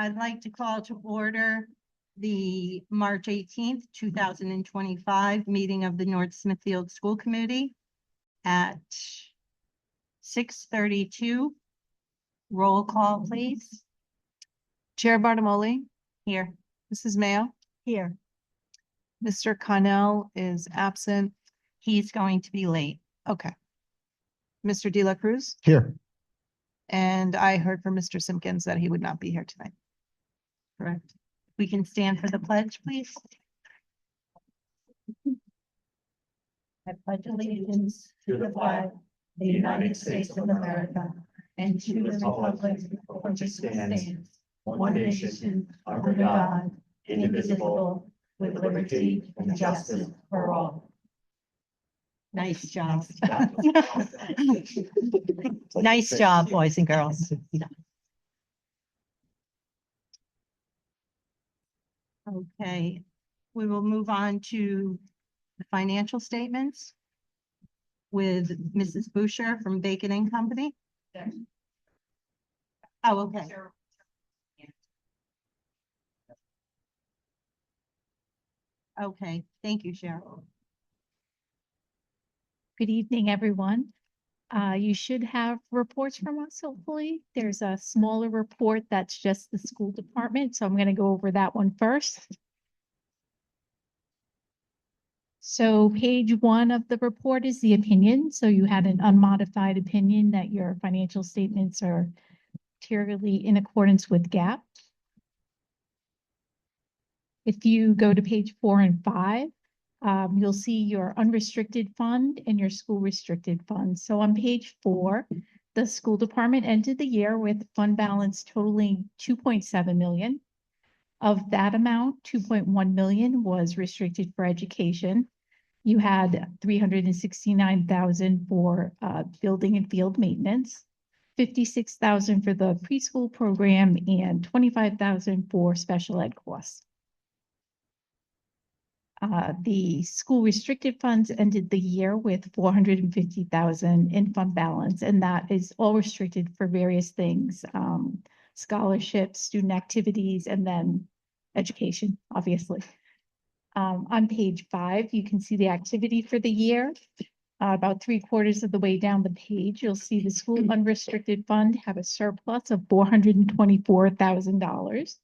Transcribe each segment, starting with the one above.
I'd like to call to order the March 18th, 2025 meeting of the North Smithfield School Committee at 6:32. Roll call, please. Chair Bartimoli, Here. Mrs. Mayo, Here. Mr. Connell is absent. He's going to be late. Okay. Mr. De La Cruz, Here. and I heard from Mr. Simpkins that he would not be here tonight. Correct. We can stand for the pledge, please. I pledge allegiance to the flag of the United States of America and to the republic for which it stands, one nation, under God, indivisible, with liberty and justice for all. Nice job. Nice job, boys and girls. Okay, we will move on to the financial statements with Mrs. Boucher from Bacon and Company. Oh, okay. Okay, thank you, Cheryl. Good evening, everyone. You should have reports from us, hopefully. There's a smaller report that's just the school department, so I'm going to go over that one first. So page 1 of the report is the opinion. So you had an unmodified opinion that your financial statements are materially in accordance with GAAP. If you go to page 4 and 5, you'll see your unrestricted fund and your school restricted fund. So on page 4, the school department ended the year with fund balance totaling 2.7 million. Of that amount, 2.1 million was restricted for education. You had 369,000 for building and field maintenance, 56,000 for the preschool program, and 25,000 for special ed costs. The school restricted funds ended the year with 450,000 in fund balance, and that is all restricted for various things, scholarships, student activities, and then education, obviously. On page 5, you can see the activity for the year. About 3/4 of the way down the page, you'll see the school unrestricted fund have a surplus of $424,000.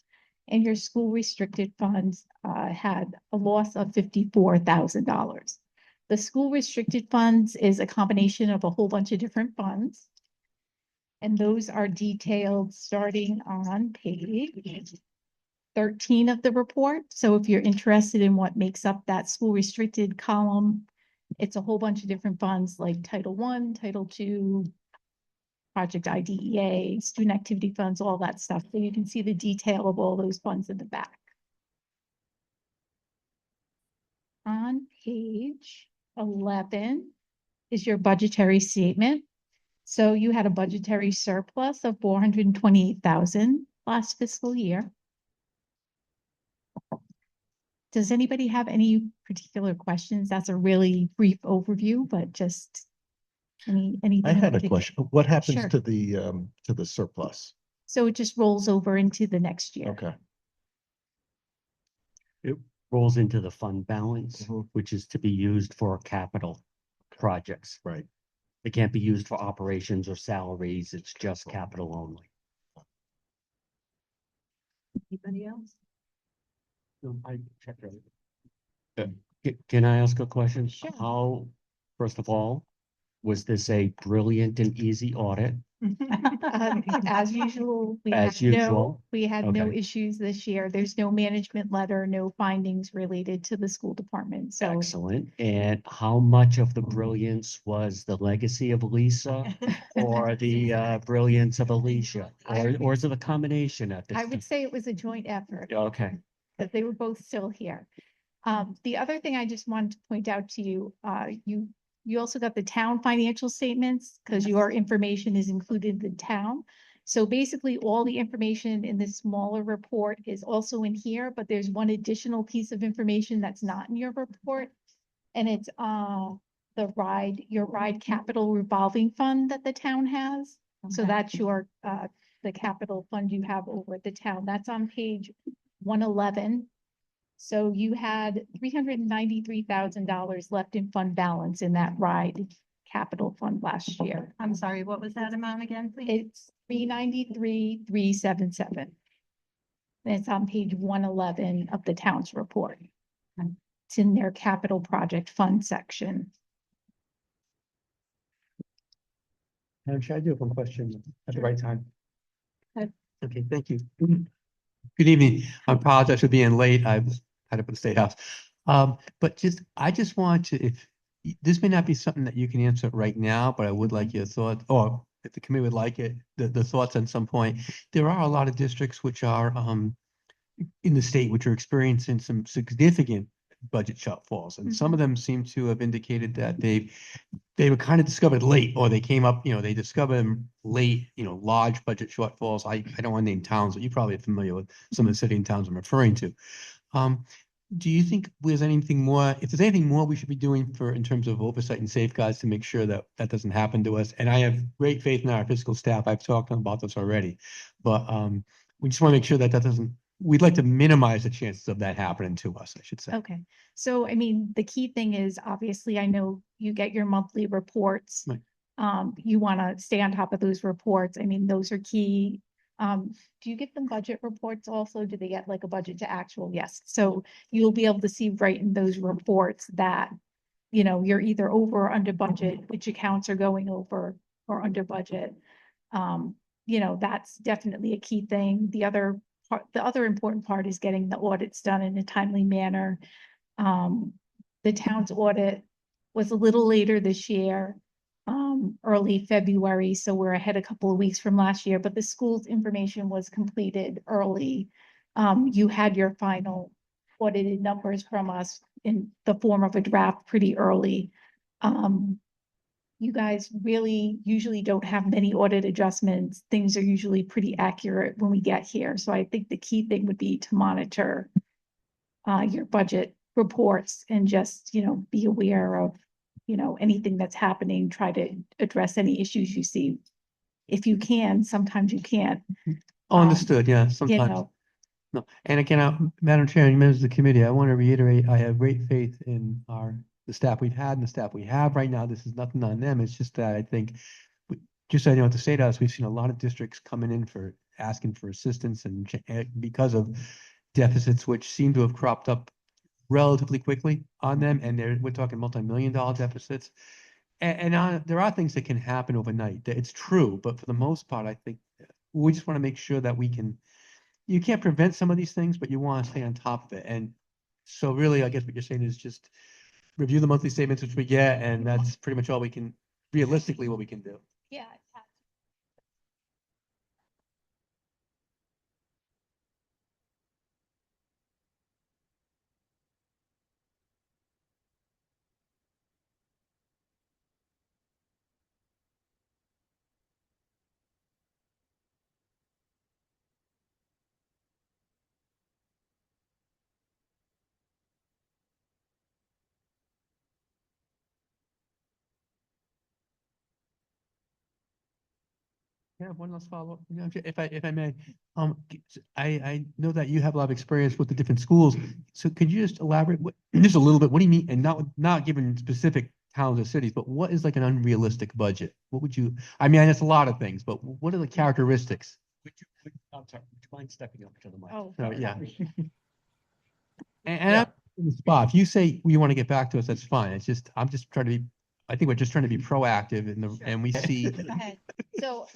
And your school restricted funds had a loss of $54,000. The school restricted funds is a combination of a whole bunch of different funds. And those are detailed starting on page 13 of the report. So if you're interested in what makes up that school restricted column, it's a whole bunch of different funds like Title I, Title II, Project IDEA, student activity funds, all that stuff. So you can see the detail of all those funds in the back. On page 11 is your budgetary statement. So you had a budgetary surplus of 428,000 last fiscal year. Does anybody have any particular questions? That's a really brief overview, but just anything. I had a question. What happens Sure. to the surplus? So it just rolls over into the next year. Okay. It rolls into the fund balance, Mhm. which is to be used for capital projects. Right. It can't be used for operations or salaries. It's just capital only. Anybody else? I checked it. Can I ask a question? Sure. How, first of all, was this a brilliant and easy audit? As usual, we As had usual? no Okay. issues this year. There's no management letter, no findings related to the school department. So Excellent. And how much of the brilliance was the legacy of Lisa or the brilliance of Alicia? Or is it a combination at this I time? would say it was a joint effort. Okay. Because they were both still here. The other thing I just wanted to point out to you, you also got the town financial statements because your information is included in the town. So basically all the information in this smaller report is also in here, but there's one additional piece of information that's not in your report. And it's your ride capital revolving fund that the town has. So Okay. that's your the capital fund you have over at the town. That's on page 111. So you had $393,000 left in fund balance in that RIDE capital fund last year. I'm sorry, what was that amount again, please? It's 393,377. And it's on page 111 of the town's report. It's in their capital project fund section. Madam Chair, I do have one question at the right time. Okay. Okay, thank you. Good evening. I apologize for being late. I was tied up at the State House. But I just want to, if this may not be something that you can answer right now, but I would like your thoughts, or if the committee would like it, the thoughts at some point. There are a lot of districts which are in the state which are experiencing some significant budget shortfalls, and some of them seem to have indicated that they were kind of discovered late, or they came up, they discovered them late, large budget shortfalls. I don't want to name towns, but you probably are familiar with some of the city and towns I'm referring to. Do you think there's anything more, if there's anything more we should be doing in terms of oversight and safeguards to make sure that that doesn't happen to us? And I have great faith in our fiscal staff. I've talked to them about this already, but we just want to make sure that we'd like to minimize the chances of that happening to us, I should say. Okay, so I mean, the key thing is obviously I know you get your monthly reports. Right. You want to stay on top of those reports. I mean, those are key. Do you get them budget reports also? Do they get like a budget to actual? Yes. So you'll be able to see right in those reports that, you're either over or under budget, which accounts are going over or under budget. That's definitely a key thing. The other important part is getting the audits done in a timely manner. The town's audit was a little later this year, early February, so we're ahead a couple of weeks from last year, but the school's information was completed early. You had your final audited numbers from us in the form of a draft pretty early. You guys really usually don't have many audit adjustments. Things are usually pretty accurate when we get here. So I think the key thing would be to monitor your budget reports and just, be aware of, anything that's happening, try to address any issues you see. If you can, sometimes you can't. Oh, understood, yeah, You sometimes. know, No, and again, Madam Chair and members of the committee, I want to reiterate, I have great faith in the staff we've had and the staff we have right now. This is nothing on them. It's just that I think, just so I know what to say to us, we've seen a lot of districts coming in asking for assistance and because of deficits which seem to have cropped up relatively quickly on them, and we're talking multi-million-dollar deficits. And there are things that can happen overnight. It's true, but for the most part, I think we just want to make sure that you can't prevent some of these things, but you want to stay on top of it. And so really, I guess what you're saying is just review the monthly statements which we get, and that's pretty much all realistically what we can do. yeah. Yeah, one last follow-up, if I may. I know that you have a lot of experience with the different schools. So could you just elaborate just a little bit? What do you mean? And not given specific towns or cities, but what is like an unrealistic budget? I mean, it's a lot of things, but what are the characteristics? I'm sorry, would you mind stepping up to the mic? Oh, So, yeah. sorry. And I'm in the spot. If you say you want to get back to us, that's fine. I think we're just trying to be proactive and we see. Go ahead. So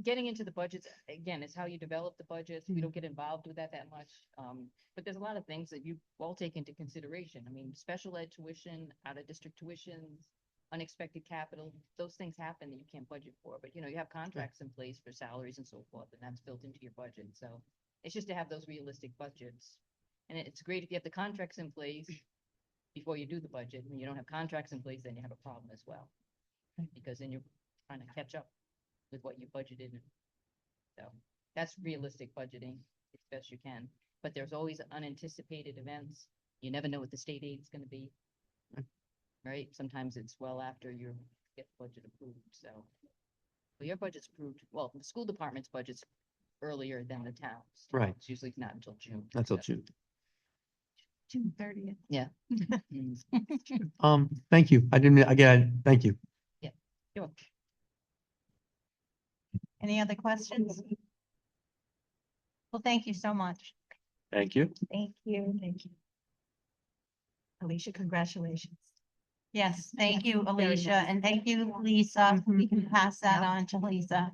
getting into the budgets, again, is how you develop the budgets. We don't get involved with that much. But there's a lot of things that you all take into consideration. I mean, special ed tuition, out of district tuitions, unexpected capital, those things happen that you can't budget for. But, you have contracts in place for salaries and so forth, and that's built into your budget. So it's just to have those realistic budgets. And it's great if you have the contracts in place before you do the budget. When you don't have contracts in place, then you have a problem as well. Because then you're trying to catch up with what you budgeted. So that's realistic budgeting as best you can. But there's always unanticipated events. You never know what the state aid is going to be. Right? Sometimes it's well after you get budget approved. So Well, your budget's approved, well, the school department's budget's earlier than the town's. Right. It's usually not until June. That's till June. June 30th. Yeah. Thank you. Again, thank you. Sure. Any other questions? Well, thank you so much. Thank you. Thank you. Thank you. Alicia, congratulations. Yes, thank you, Very Alicia, nice. and thank you, Lisa. We can pass that on to Lisa.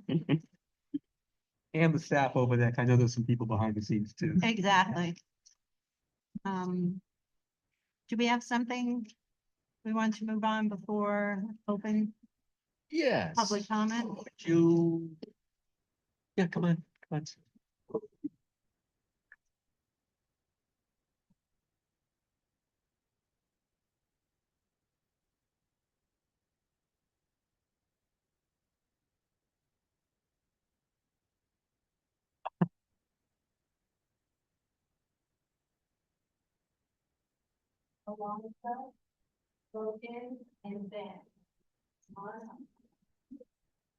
And the staff over there. I know there's some people behind the scenes too. Exactly. Do we have something we want to move on before open Yes. public comment? Would you? Yeah, come on, come on. Logan and Ben.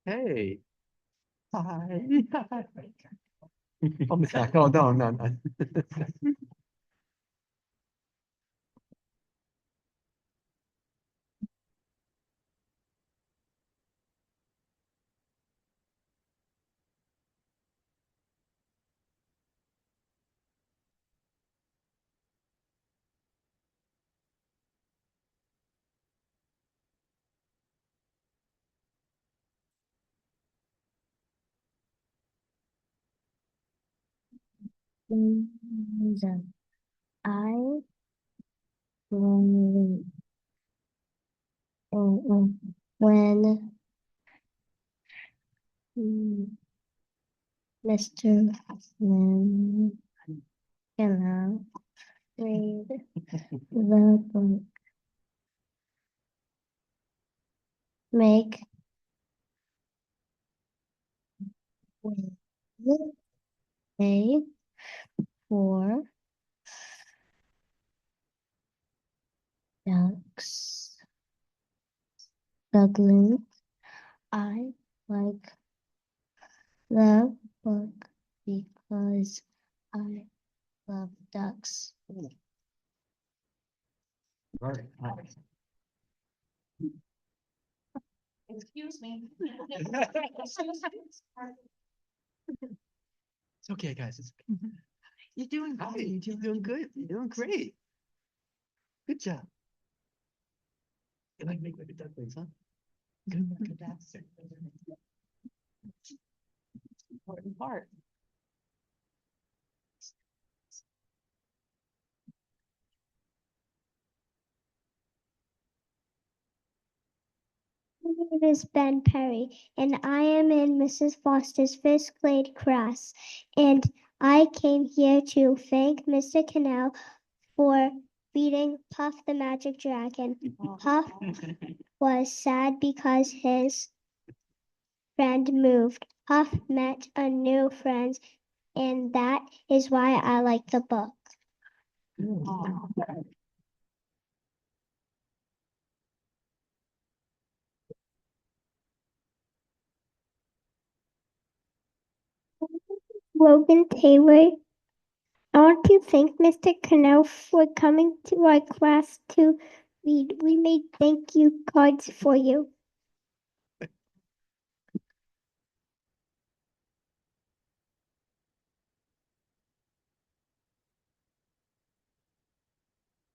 Hey. Hi. Oh, Miss Hack. Oh, no, no, no. I when when Mr. Flynn cannot read the book, make with a for ducks. Duckling. I like the book because I love ducks. Very nice. Excuse me. It's okay, guys. It's You're doing Hi, great. you're doing good. You're doing great. Good job. You like make like a ducklings, huh? Good. Important part. My name is Ben Perry, and I am in Mrs. Foster's first grade class. And I came here to thank Mr. Cannell for beating Puff the Magic Dragon. Puff was sad because his friend moved. Puff met a new friend, and that is why I like the book. Logan Taylor, I want to thank Mr. Cannell for coming to our class to read. We made thank you cards for you.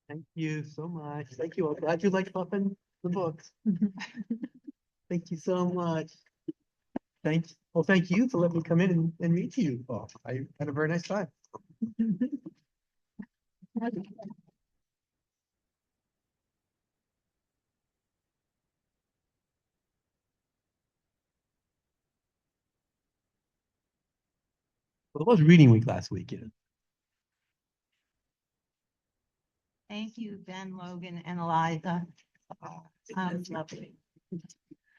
Thank you so much. Thank you. I'm glad you like Puffin the books. Thank you so much. Thank you for letting me come in and read to you. Oh, I had a very nice time. Well, it was reading week last week, you know. Thank you, Ben, Logan, and Eliza. Lovely.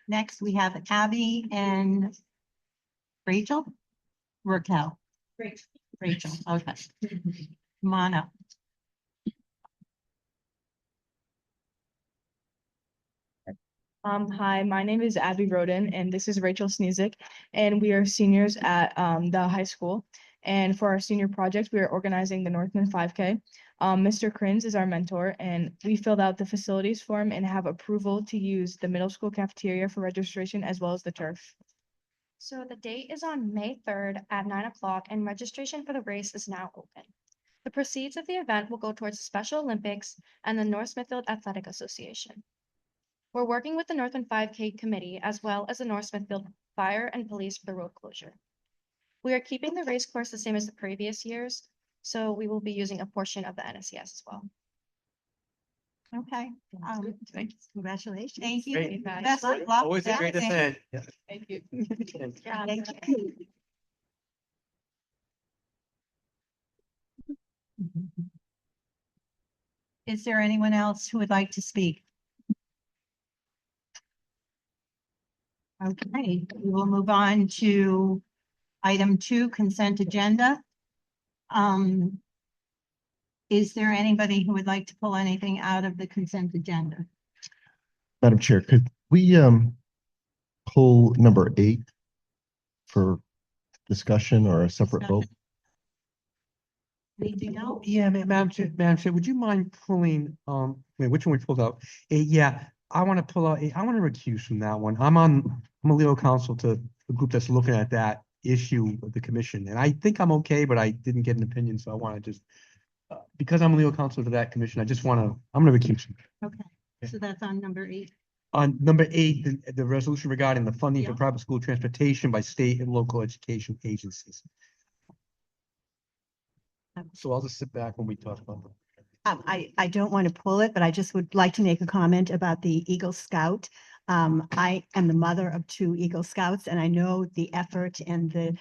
Next, we have Abby and Rachel. Raquel. Rachel, okay. Come on up. Hi, my name is Abby Roden and this is Rachel Sneezik, and we are seniors at the high school. And for our senior project, we are organizing the Northman 5K. Mr. Crins is our mentor, and we filled out the facilities form and have approval to use the middle school cafeteria for registration as well as the turf. So the date is on May 3rd at 9 o'clock and registration for the race is now open. The proceeds of the event will go towards the Special Olympics and the North Smithfield Athletic Association. We're working with the Northern 5K Committee as well as the North Smithfield Fire and Police for the road closure. We are keeping the race course the same as the previous years, so we will be using a portion of the NSPS as well. Okay. Thanks. Congratulations. Thank you. Great. Best of luck. Always a great event. Thank you. Thank you. Is there anyone else who would like to speak? Okay, we will move on to item 2, consent agenda. Is there anybody who would like to pull anything out of the consent agenda? Madam Chair, could we pull number 8 for discussion or a separate vote? Anything else? Yeah, Madam Chair, would you mind pulling, which one we pulled out? Yeah, I want to pull out, I want to recuse from that one. I'm a legal counsel to the group that's looking at that issue of the commission. And I think I'm okay, but I didn't get an opinion, so I want to just, because I'm a legal counsel to that commission, I'm going to recuse. Okay, so that's on number 8. On number 8, the resolution regarding the funding for Yeah. private school transportation by state and local education agencies. So I'll just sit back when we talk about them. I don't want to pull it, but I just would like to make a comment about the Eagle Scout. I am the mother of 2 Eagle Scouts, and I know the effort and the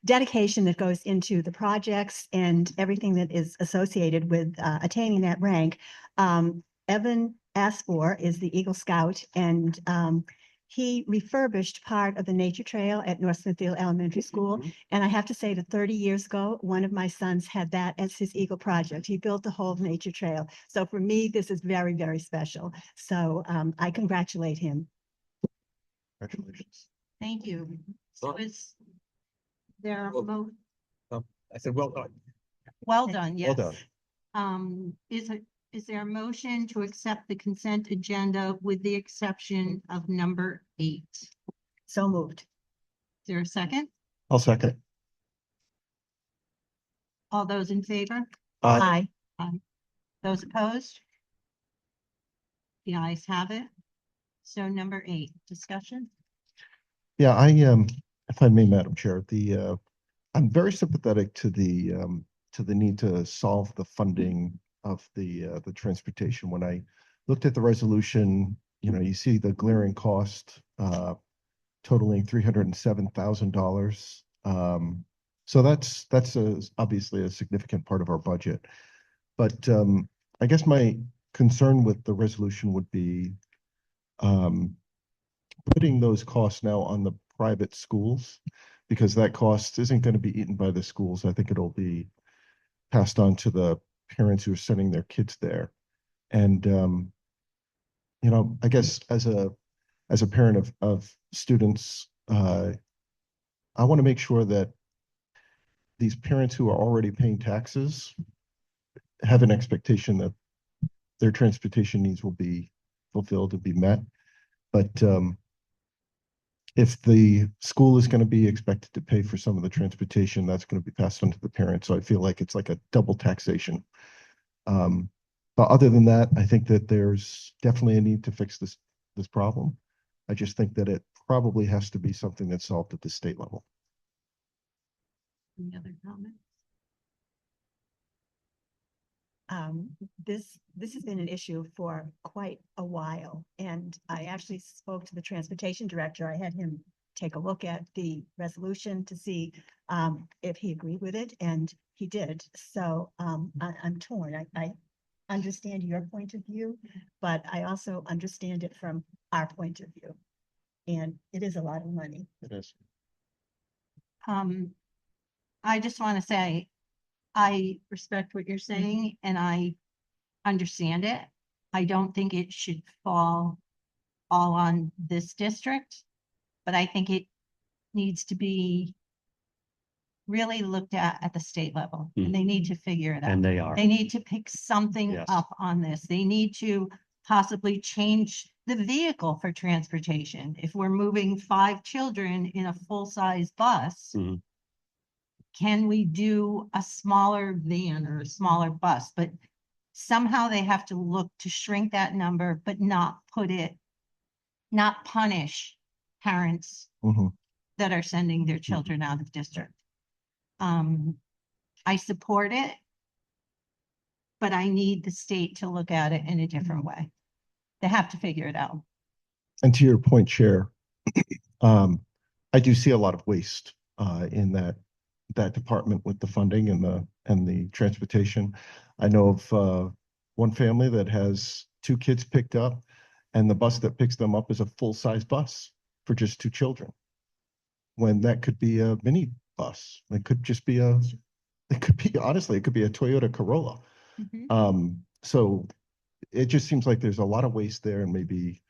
dedication that goes into the projects and everything that is associated with attaining that rank. Evan Asfor is the Eagle Scout, and he refurbished part of the nature trail at North Smithfield Elementary School. And I have to say that 30 years ago, one of my sons had that as his Eagle project. He built the whole nature trail. So for me, this is very, very special. So I congratulate him. Congratulations. Thank you. So Well- is there, Well- I said, well done. well done, Well yes. done. Is there a motion to accept the consent agenda with the exception of number 8? So moved. Is there a second? I'll second. All those in favor? Aye. Aye. Those opposed? The ayes have it. So number 8, discussion. Yeah, if I may, Madam Chair, I'm very sympathetic to the need to solve the funding of the transportation. When I looked at the resolution, you see the glaring cost totaling $307,000. So that's obviously a significant part of our budget. But I guess my concern with the resolution would be putting those costs now on the private schools, because that cost isn't going to be eaten by the schools. I think it'll be passed on to the parents who are sending their kids there. And I guess as a parent of students, I want to make sure that these parents who are already paying taxes have an expectation that their transportation needs will be fulfilled and be met. But if the school is going to be expected to pay for some of the transportation, that's going to be passed on to the parents. So I feel like it's like a double taxation. But other than that, I think that there's definitely a need to fix this problem. I just think that it probably has to be something that's solved at the state level. Any other comments? This has been an issue for quite a while, and I actually spoke to the transportation director. I had him take a look at the resolution to see if he agreed with it, and he did. So I'm torn. I understand your point of view, but I also understand it from our point of view. And it is a lot of money. It is. I just want to say, I respect what you're saying and I understand it. I don't think it should fall all on this district, but I think it needs to be really looked at the state level, and they need to figure it out. And they are. They need to pick something Yes. up on this. They need to possibly change the vehicle for transportation. If we're moving 5 children in a full-size bus, Mhm. can we do a smaller van or a smaller bus? But somehow they have to look to shrink that number, but not punish parents Mhm. that are sending their children out of district. I support it, but I need the state to look at it in a different way. They have to figure it out. And to your point, Chair, I do see a lot of waste in that department with the funding and the transportation. I know of one family that has 2 kids picked up, and the bus that picks them up is a full-size bus for just 2 children. When that could be a mini bus, it could just be honestly, it could be a Toyota Corolla. So it just seems like there's a lot of waste there, and maybe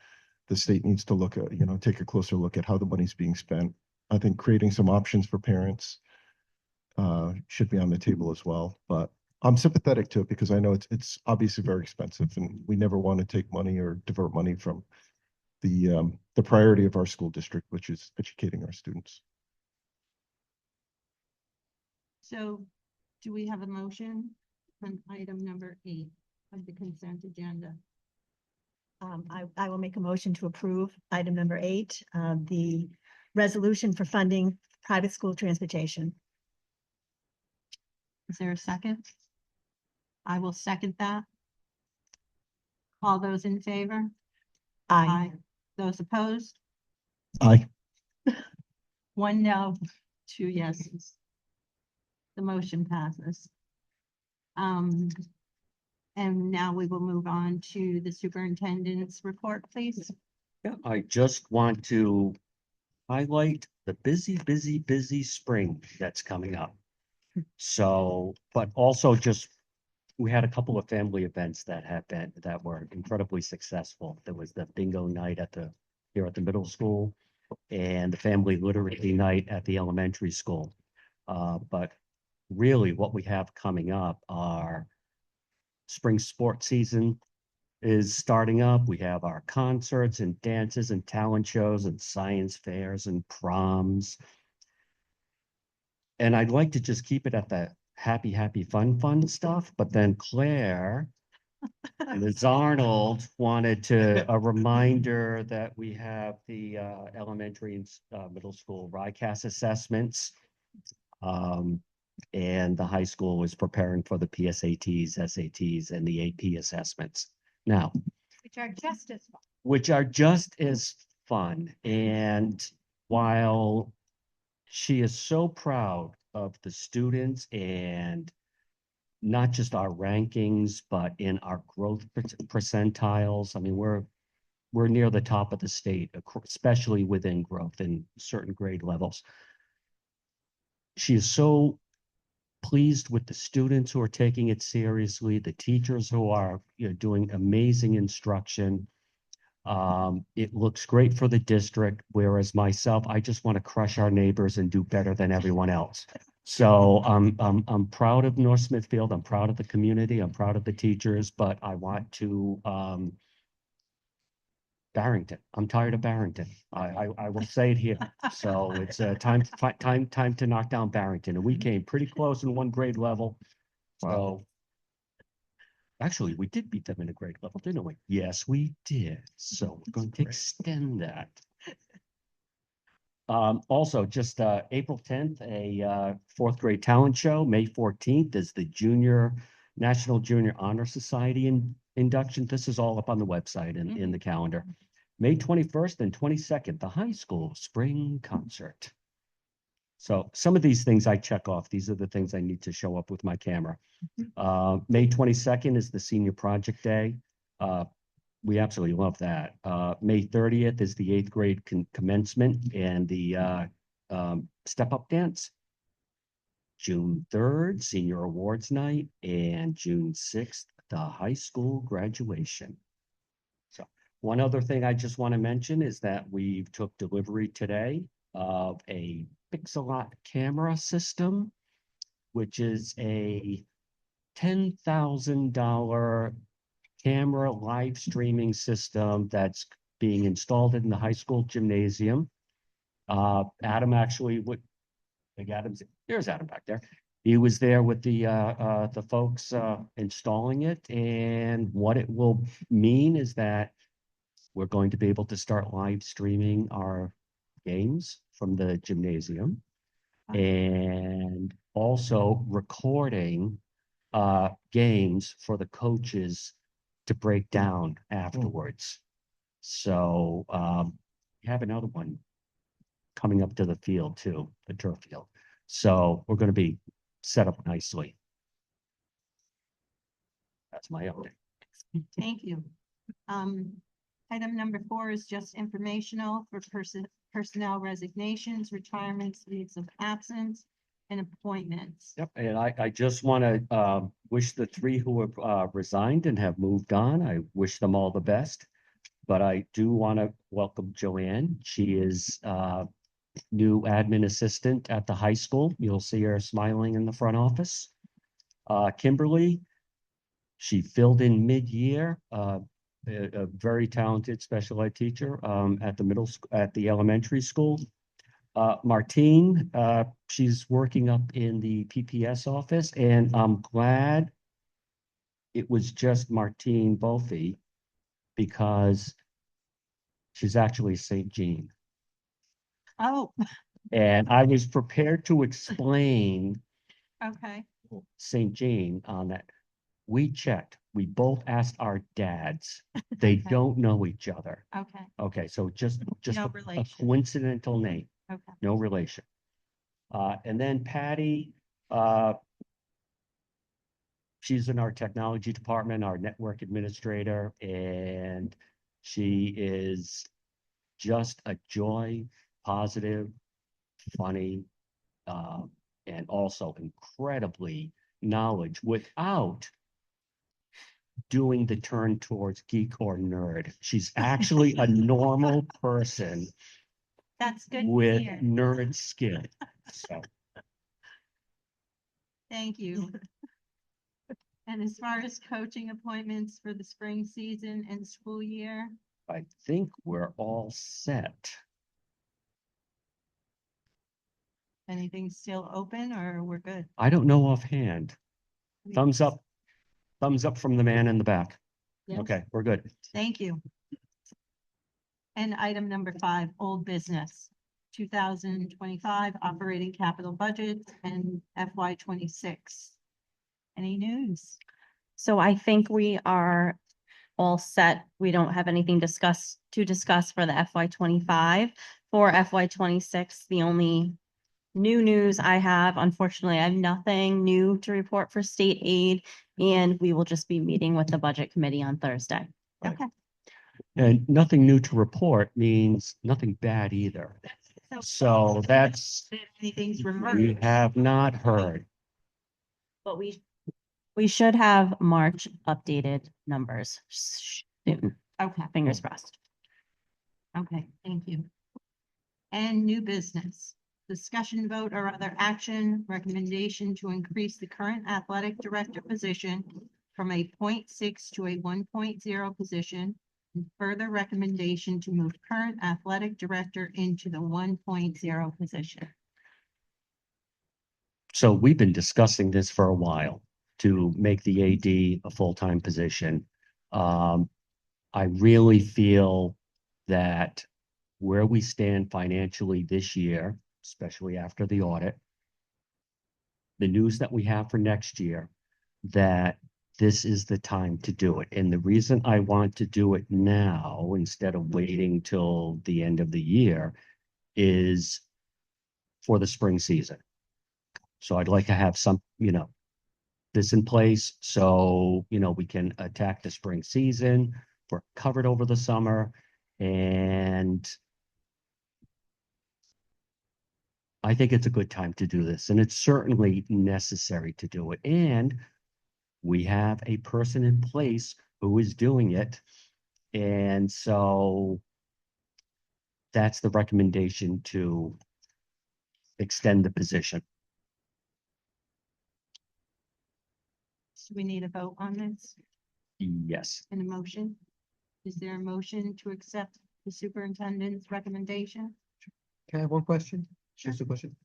the state needs to look at, take a closer look at how the money's being spent. I think creating some options for parents should be on the table as well. But I'm sympathetic to it because I know it's obviously very expensive, and we never want to take money or divert money from the priority of our school district, which is educating our students. So do we have a motion on item number 8 of the consent agenda? I will make a motion to approve item number 8, the resolution for funding private school transportation. Is there a second? I will second that. All those in favor? Aye. Those opposed? Aye. 1 no, 2 yeses. The motion passes. And now we will move on to the superintendent's report, please. Yeah, I just want to highlight the busy spring that's coming up. So, but also just, we had a couple of family events that were incredibly successful. There was the bingo night here at the middle school and the family literacy night at the elementary school. But really what we have coming up are spring sports season is starting up. We have our concerts and dances and talent shows and science fairs and proms. And I'd like to just keep it at the happy, fun stuff. But then Claire, Ms. Arnold wanted a reminder that we have the elementary and middle school RICAS assessments. And the high school is preparing for the PSATs, SATs, and the AP assessments. Now, Which are just as fun. which are just as fun. And while she is so proud of the students and not just our rankings, but in our growth percentiles, I mean, we're near the top of the state, especially within growth in certain grade levels. She is so pleased with the students who are taking it seriously, the teachers who are doing amazing instruction. It looks great for the district, whereas myself, I just want to crush our neighbors and do better than everyone else. So I'm proud of North Smithfield. I'm proud of the community. I'm proud of the teachers, but I want to Barrington. I'm tired of Barrington. I will say it here. So it's time to knock down Barrington. And we came pretty close in 1 grade level. So actually, we did beat them in a grade level, didn't we? Yes, we did. So we're going to extend that. Also, just April 10th, a 4th grade talent show. May 14th is the National Junior Honor Society induction. This is all up on the website and in the calendar. May 21st and 22nd, the high school spring concert. So some of these things I check off. These are the things I need to show up with my camera. May 22nd is the senior project day. We absolutely love that. May 30th is the 8th grade commencement and the step up dance. June 3rd, senior awards night, and June 6th, the high school graduation. So One other thing I just want to mention is that we took delivery today of a Pixelot camera system, which is a $10,000 camera live streaming system that's being installed in the high school gymnasium. Adam actually would, I think Adam's, there's Adam back there. He was there with the folks installing it, and what it will mean is that we're going to be able to start live streaming our games from the gymnasium and also recording games for the coaches to break down afterwards. So we have another one coming up to the field too, the turf field. So we're going to be set up nicely. That's my update. Thank you. Item number 4 is just informational for personnel resignations, retirements, leaves of absence, and appointments. Yep, and I just want to wish the 3 who have resigned and have moved on. I wish them all the best. But I do want to welcome Joanne. She is new admin assistant at the high school. You'll see her smiling in the front office. Kimberly, she filled in mid-year. A very talented special ed teacher at the elementary school. Martine, she's working up in the PPS office, and I'm glad it was just Martine Bolfi because she's actually St. Jean. Oh, And I was prepared to explain okay. St. Jean on that. We checked. We both asked our dads. They Okay. don't know each other. Okay, Okay, so just No a relation. coincidental name, okay. no relation. And then Patty, she's in our technology department, our network administrator, and she is just a joy, positive, funny, and also incredibly knowledge without doing the turn towards geek or nerd. She's actually a normal person That's good to with hear. nerd skin. So Thank you. And as far as coaching appointments for the spring season and school year, I think we're all set. anything still open or we're good? I don't know offhand. Thumbs up from the man in the back. Yes. Okay, we're good. Thank you. And item number 5, old business, 2025 operating capital budget and FY 26. Any news? So I think we are all set. We don't have anything to discuss for the FY 25. For FY 26, the only new news I have, unfortunately, I have nothing new to report for state aid, and we will just be meeting with the budget committee on Thursday. Right. Okay. And nothing new to report means nothing bad either. So that's, Anything's we reversed. have not heard. But we should have March updated numbers soon. Okay, Fingers crossed. okay, thank you. And new business, discussion vote or other action, recommendation to increase the current athletic director position from a 0.6 to a 1.0 position. And further recommendation to move current athletic director into the 1.0 position. So we've been discussing this for a while to make the AD a full-time position. I really feel that where we stand financially this year, especially after the audit, the news that we have for next year, that this is the time to do it. And the reason I want to do it now instead of waiting till the end of the year is for the spring season. So I'd like to have some, this in place so, we can attack the spring season. We're covered over the summer, and I think it's a good time to do this, and it's certainly necessary to do it. And we have a person in place who is doing it. And so that's the recommendation to extend the position. Do we need a vote on this Yes. in a motion? Is there a motion to accept the superintendent's recommendation? Can I have one question? Sure. Just a question.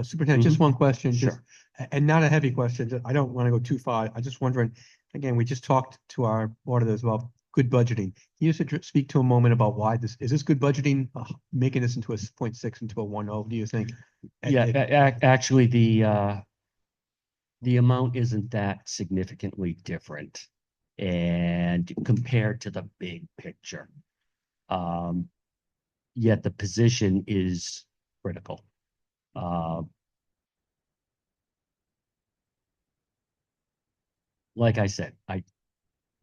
Superintendent, just one question, just, Sure. and not a heavy question. I don't want to go too far. I just wondering, again, we just talked to our auditors about good budgeting. Can you just speak to a moment about why is this good budgeting, making this into a 0.6 into a 1.0, do you think? Yeah, actually, the amount isn't that significantly different and compared to the big picture. Yet the position is critical. Like I said,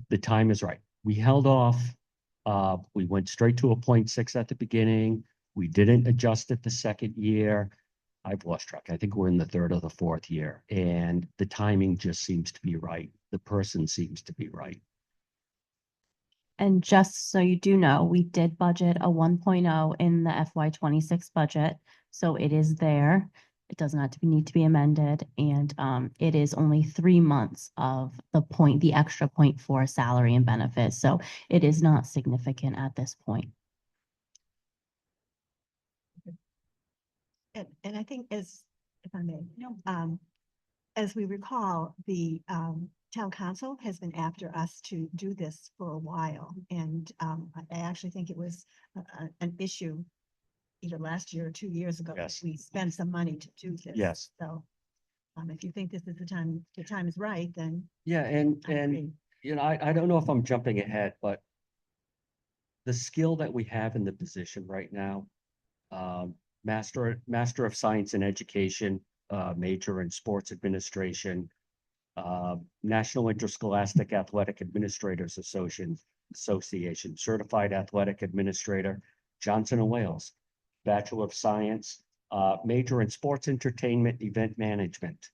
the time is right. We held off. We went straight to a 0.6 at the beginning. We didn't adjust it the second year. I've lost track. I think we're in the third or the fourth year, and the timing just seems to be right. The person seems to be right. And just so you do know, we did budget a 1.0 in the FY26 budget, so it is there. It does not need to be amended, and it is only 3 months of the extra 0.4 salary and benefits, so it is not significant at this point. And I think if I may, as we recall, the town council has been after us to do this for a while. And I actually think it was an issue either last year or 2 years ago. Yes. We spent some money to do this. Yes. So if you think this is the time is right, then Yeah, I agree. and you know, I don't know if I'm jumping ahead, but the skill that we have in the position right now, Master of Science in Education, major in Sports Administration, National Interscholastic Athletic Administrators Association, Certified Athletic Administrator, Johnson & Wales, Bachelor of Science, major in Sports Entertainment, Event Management.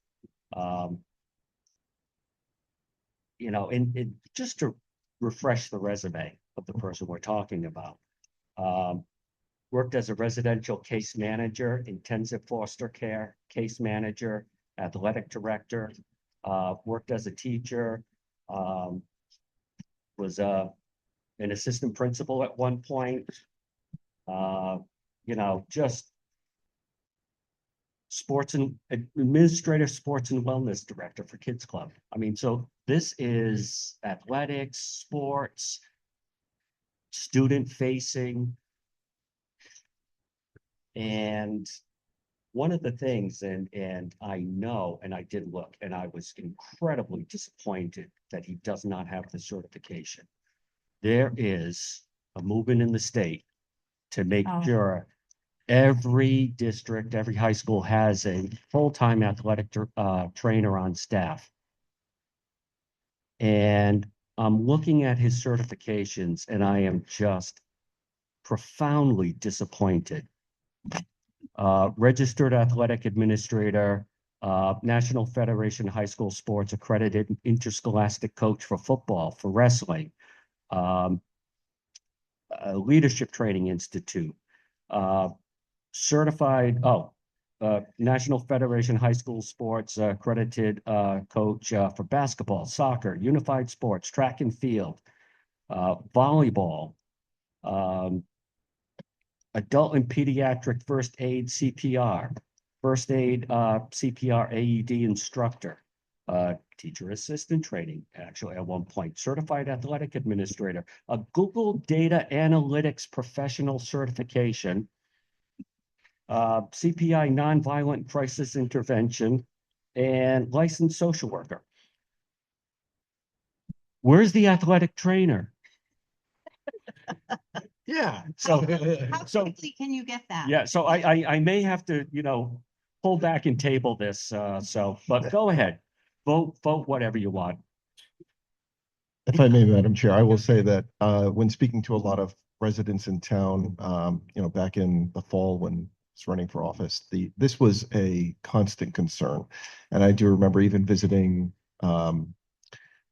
You know, and just to refresh the resume of the person we're talking about. Worked as a residential case manager, intensive foster care, case manager, athletic director, worked as a teacher, was an assistant principal at one point, you know, just administrative sports and wellness director for Kids Club. I mean, so this is athletics, sports, student facing. And one of the things, and I know, and I did look, and I was incredibly disappointed that he does not have the certification. There is a movement in the state to make sure every district, every high school has a full-time athletic trainer on staff. And I'm looking at his certifications, and I am just profoundly disappointed. Registered athletic administrator, National Federation High School Sports accredited interscholastic coach for football, for wrestling, Leadership Training Institute, certified, National Federation High School Sports accredited coach for basketball, soccer, unified sports, track and field, volleyball, adult and pediatric first aid CPR, first aid CPR AED instructor, teacher assistant training, actually at one point, certified athletic administrator, a Google data analytics professional certification, CPI nonviolent crisis intervention, and licensed social worker. Where's the athletic trainer? Yeah. So, How so quickly can you get that? yeah, so I may have to, you know, pull back and table this, but go ahead. Vote whatever you want. If I may, Madam Chair, I will say that when speaking to a lot of residents in town, you know, back in the fall when I was running for office, this was a constant concern. And I do remember even visiting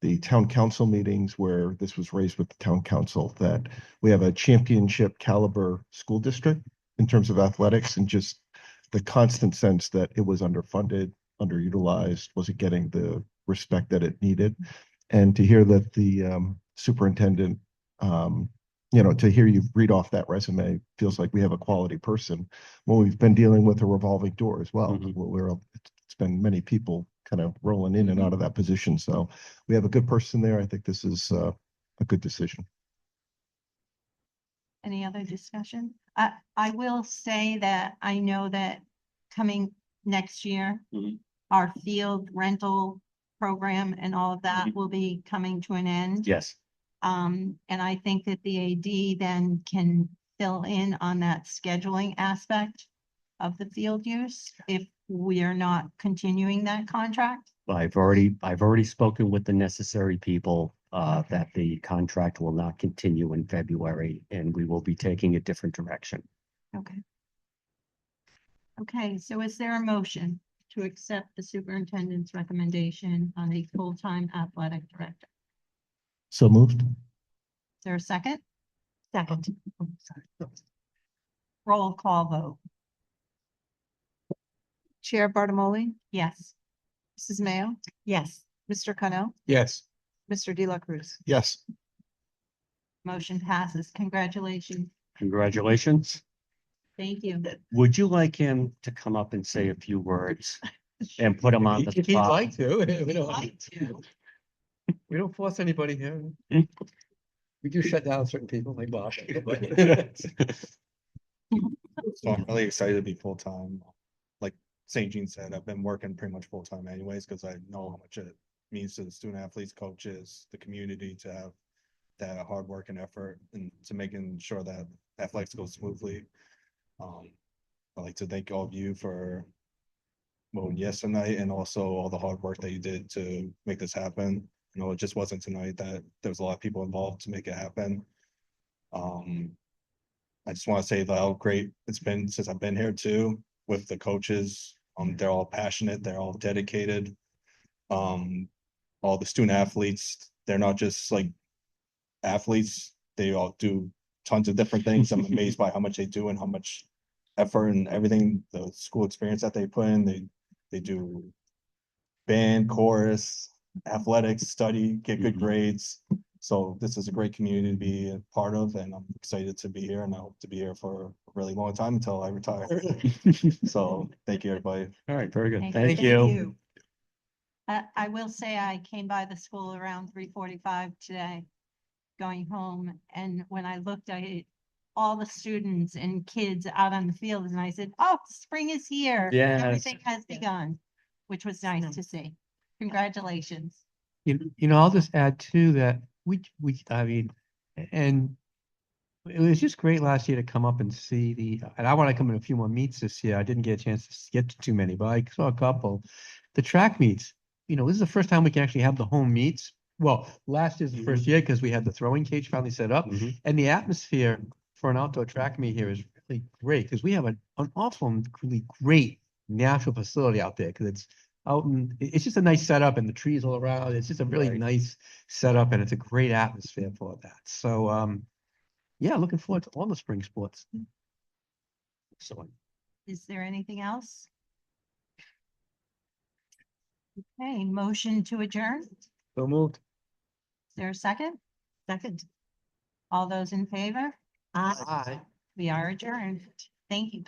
the town council meetings where this was raised with the town council, that we have a championship caliber school district in terms of athletics, and just the constant sense that it was underfunded, underutilized, wasn't getting the respect that it needed. And to hear that the superintendent, to hear you read off that resume feels like we have a quality person. Well, we've been dealing with a revolving door as well. It's been many people kind of rolling in and out of that position. So we have a good person there. I think this is a good decision. Any other discussion? I will say that I know that coming next year, Mhm. our field rental program and all of that will be coming to an end. Yes. And I think that the AD then can fill in on that scheduling aspect of the field use if we are not continuing that contract. I've already spoken with the necessary people, that the contract will not continue in February and we will be taking a different direction. Okay. Okay, so is there a motion to accept the superintendent's recommendation on a full-time athletic director? So moved. Is there a second? Second. Roll call vote. Chair Bartimoli, Yes. Mrs. Mayo, Yes. Mr. Cano, Yes. Mr. De La Cruz. Yes. Motion passes. Congratulations. Congratulations. Thank you. Would you like him to come up and say a few words and put him on the If he'd spot? like to, Like to. we don't force anybody here. We do shut down certain people like Bob. So I'm really excited to be full-time. Like St. Jean said, I've been working pretty much full-time anyways, because I know how much it means to the student athletes, coaches, the community to have that hard work and effort and to making sure that athletics goes smoothly. I'd like to thank all of you for voting yes tonight and also all the hard work that you did to make this happen. You know, it just wasn't tonight, that there was a lot of people involved to make it happen. I just want to say how great it's been since I've been here too, with the coaches. They're all passionate, they're all dedicated. All the student athletes, they're not just like athletes, they all do tons of different things. I'm amazed by how much they do and how much effort and everything, the school experience that they put in. They do band, chorus, athletics, study, get good grades. So this is a great community to be a part of, and I'm excited to be here, and I hope to be here for a really long time until I retire. So thank you, everybody. All right, very good. Thank Thank you. you. I will say I came by the school around 3:45 today, going home, and when I looked at it, all the students and kids out on the field, and I said, "Oh, spring is here. Yes. Everything has begun," which was nice to see. Congratulations. I'll just add too that I mean, and it was just great last year to come up and see and I want to come in a few more meets this year. I didn't get a chance to get to too many, but I saw a couple. The track meets, this is the first time we can actually have the home meets. Well, last year's the first year because we had the throwing cage finally set up, and the atmosphere for an outdoor track meet here is really great because we have an awful, really great natural facility out there because it's just a nice setup and the trees all around. It's just a really nice setup and it's a great atmosphere for that. So, yeah, looking forward to all the spring sports. Excellent. Is there anything else? Okay, motion to adjourn. Is So moved. there a second? Second. All those in favor? Aye. Aye. We are adjourned. Thank you.